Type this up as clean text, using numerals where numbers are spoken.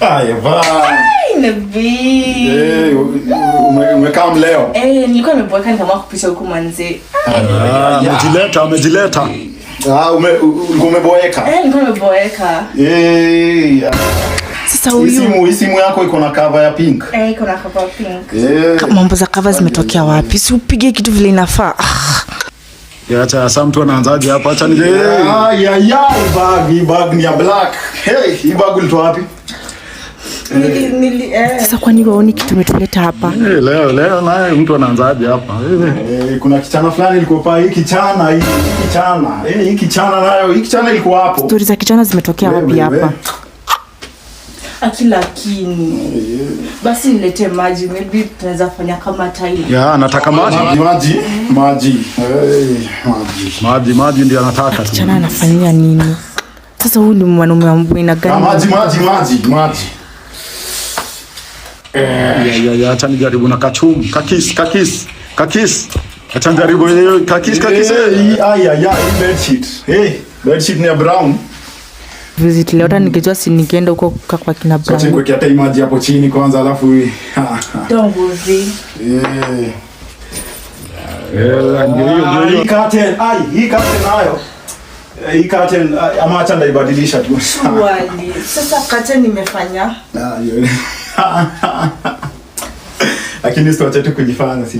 Haya bana. Nabii. Umekaa leo? Nilikuwa nimeboeka nikamwa kupisha huko manze. Amejileta. Umeboeka? Nilikuwa nimeboeka. Sasa huyu simu yako iko na cover ya pink. Iko na cover pink. Mambo za cover zimetokea wapi? Si upige kitu vile inafaa. Acha sasa mtu anaanzaje hapa? Acha nije. Bag ni ya black. Hey, hii bag ulitoa wapi? Sasa kwani waoni kitu umetuleta hapa? Leo naye mtu anaanzaje hapa? Kuna kichana fulani ilikuwa pa hii kichana. Hii kichana nayo, hii kichana ilikuwa hapo. Story za kichana zimetokea wapi hapa? Lakini basi nilete maji, maybe tunaweza fanya kama tile. Anataka maji. Maji ndio anataka tu. Kichana anafanyia nini? Sasa huyu ni mwanaume wa mbona gani? Maji. Acha nijaribu na kakis. Acha nijaribu hiyo kakis. Bedsheet ni brown. Visit leo hata nikijua si nikienda huko kwa kina brown. Acha niweke hata maji hapo chini kwanza alafu Don't worry. Hii curtain nayo. Hii curtain ama acha ndaibadilisha tu. Wali. Sasa curtain nimefanya. Lakini sio acha tu kujifanya si